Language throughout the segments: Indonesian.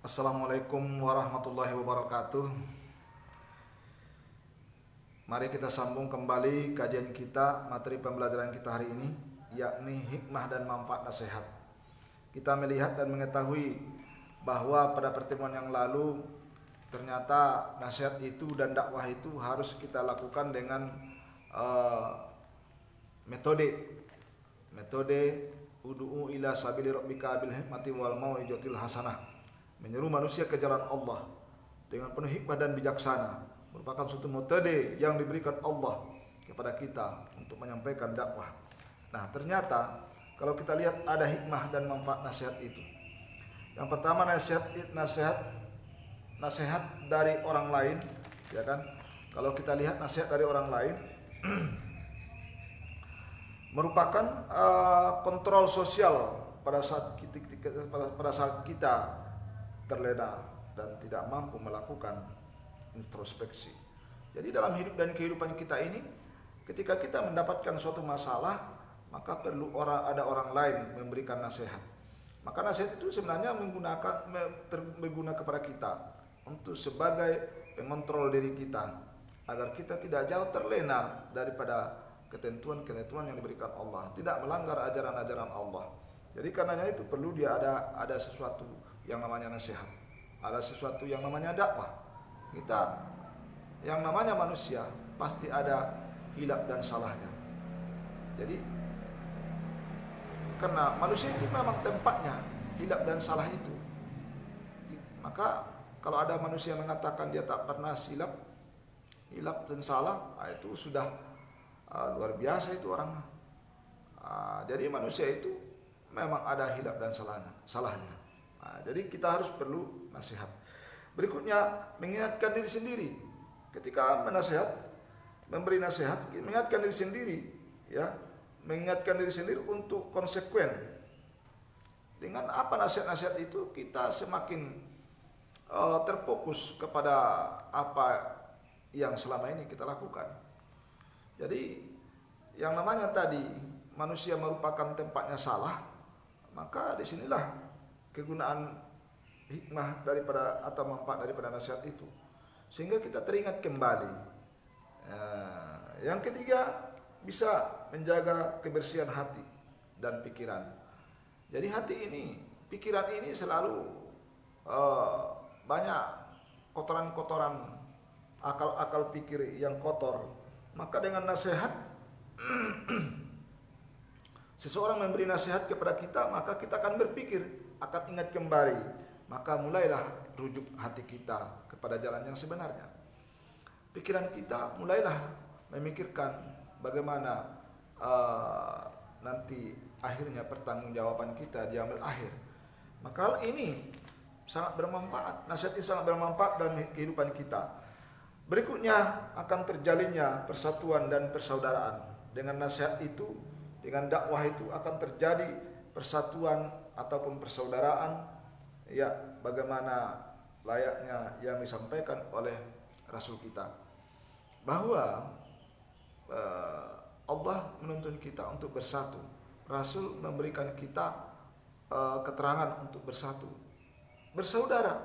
Assalamualaikum warahmatullahi wabarakatuh. Mari kita sambung kembali kajian kita, materi pembelajaran kita hari ini, yakni hikmah dan manfaat nasihat. Kita melihat dan mengetahui bahwa pada pertemuan yang lalu ternyata nasihat itu dan dakwah itu harus kita lakukan dengan metode ud'u ila sabili rabbika bil hikmati wal mau'izatil hasanah. Menyeru manusia ke jalan Allah dengan penuh hikmah dan bijaksana merupakan suatu metode yang diberikan Allah kepada kita untuk menyampaikan dakwah. Nah, ternyata kalau kita lihat ada hikmah dan manfaat nasihat itu. Yang pertama, nasihat dari orang lain, ya kan? Kalau kita lihat nasihat dari orang lain merupakan kontrol sosial pada saat kita terlena dan tidak mampu melakukan introspeksi. Jadi dalam hidup dan kehidupan kita ini, ketika kita mendapatkan suatu masalah, maka perlu ada orang lain memberikan nasihat. Maka nasihat itu sebenarnya berguna kepada kita untuk sebagai pengontrol diri kita, agar kita tidak jauh terlena daripada ketentuan-ketentuan yang diberikan Allah, tidak melanggar ajaran-ajaran Allah. Jadi karenanya itu perlu ada sesuatu yang namanya nasihat, ada sesuatu yang namanya dakwah. Kita yang namanya manusia pasti ada hilaf dan salahnya. Jadi karena manusia itu memang tempatnya hilaf dan salah itu. Maka kalau ada manusia mengatakan dia tak pernah hilaf dan salah, itu sudah luar biasa itu orang. Jadi manusia itu memang ada hilaf dan salahnya. Jadi kita harus perlu nasihat. Berikutnya, mengingatkan diri sendiri. Ketika memberi nasihat, mengingatkan diri sendiri, ya, mengingatkan diri sendiri untuk konsekuen. Dengan apa nasihat-nasihat itu, kita semakin terfokus kepada apa yang selama ini kita lakukan. Jadi yang namanya tadi manusia merupakan tempatnya salah, maka disinilah kegunaan hikmah atau manfaat daripada nasihat itu, sehingga kita teringat kembali. Yang ketiga, bisa menjaga kebersihan hati dan pikiran. Jadi pikiran ini selalu banyak kotoran-kotoran, akal-akal pikir yang kotor. Maka dengan nasihat seseorang memberi nasihat kepada kita, maka kita akan berpikir, akan ingat kembali, maka mulailah rujuk hati kita kepada jalan yang sebenarnya. Pikiran kita mulailah memikirkan bagaimana nanti akhirnya pertanggungjawaban kita di akhir akhir. Maka hal ini sangat bermanfaat, nasihat ini sangat bermanfaat dalam kehidupan kita. Berikutnya, akan terjalinnya persatuan dan persaudaraan. Dengan nasihat itu, dengan dakwah itu akan terjadi persatuan ataupun persaudaraan, ya, bagaimana layaknya yang disampaikan oleh Rasul kita, bahwa Allah menuntun kita untuk bersatu. Rasul memberikan kita keterangan untuk bersatu, bersaudara.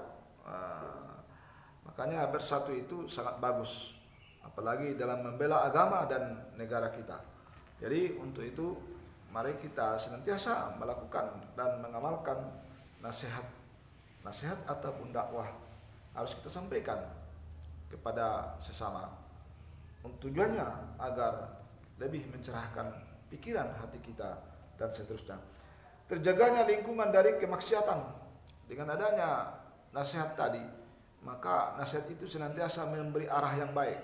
Makanya bersatu itu sangat bagus, apalagi dalam membela agama dan negara kita. Jadi untuk itu mari kita senantiasa melakukan dan mengamalkan nasihat ataupun dakwah harus kita sampaikan kepada sesama. Tujuannya agar lebih mencerahkan pikiran hati kita dan seterusnya. Terjaganya lingkungan dari kemaksiatan dengan adanya nasihat tadi, maka nasihat itu senantiasa memberi arah yang baik.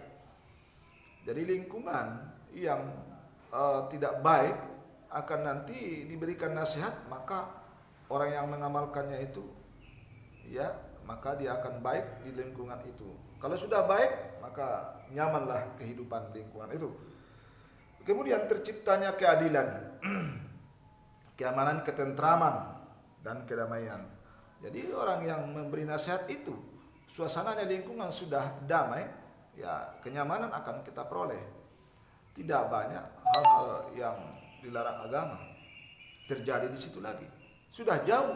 Jadi lingkungan yang tidak baik akan nanti diberikan nasihat, maka orang yang mengamalkannya itu, ya, maka dia akan baik di lingkungan itu. Kalau sudah baik, maka nyamanlah kehidupan lingkungan itu. Kemudian terciptanya keadilan, keamanan, ketentraman, dan kedamaian. Jadi orang yang memberi nasihat itu, suasananya lingkungan sudah damai, ya, kenyamanan akan kita peroleh. Tidak banyak hal-hal yang dilarang agama terjadi di situ lagi. Sudah jauh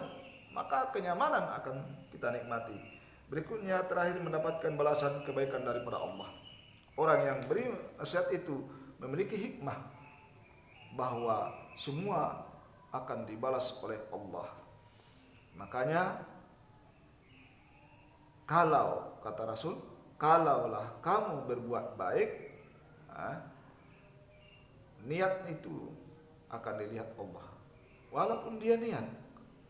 maka kenyamanan akan kita nikmati. Berikutnya terakhir mendapatkan balasan kebaikan daripada Allah. Orang yang beri nasihat itu memiliki hikmah bahwa semua akan dibalas oleh Allah. Makanya kalau kata Rasul, kalaulah kamu berbuat baik, niat itu akan dilihat Allah. Walaupun dia niat,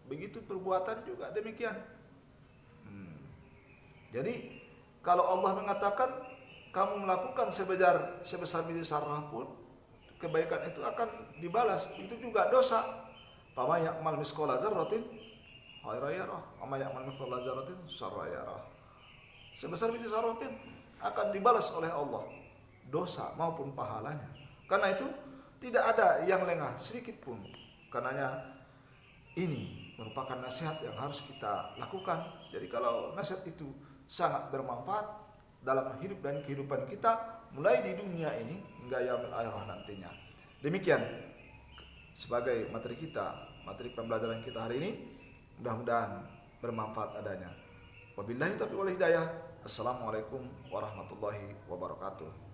begitu perbuatan juga demikian. Jadi kalau Allah mengatakan kamu melakukan sebesar biji zarah pun, kebaikan itu akan dibalas. Itu juga dosa. Fama ya'mal misqala dzarratin khairan yarah, wa may ya'mal misqala dzarratin syarran yarah. Sebesar biji zarah pun akan dibalas oleh Allah, dosa maupun pahalanya. Karena itu tidak ada yang lengah sedikit pun. Karenanya ini merupakan nasihat yang harus kita lakukan. Jadi kalau nasihat itu sangat bermanfaat dalam hidup dan kehidupan kita, mulai di dunia ini hingga yaumil akhirah nantinya. Demikian sebagai materi kita, materi pembelajaran kita hari ini, mudah-mudahan bermanfaat adanya. Wabillahi taufiq wal hidayah. Assalamualaikum warahmatullahi wabarakatuh.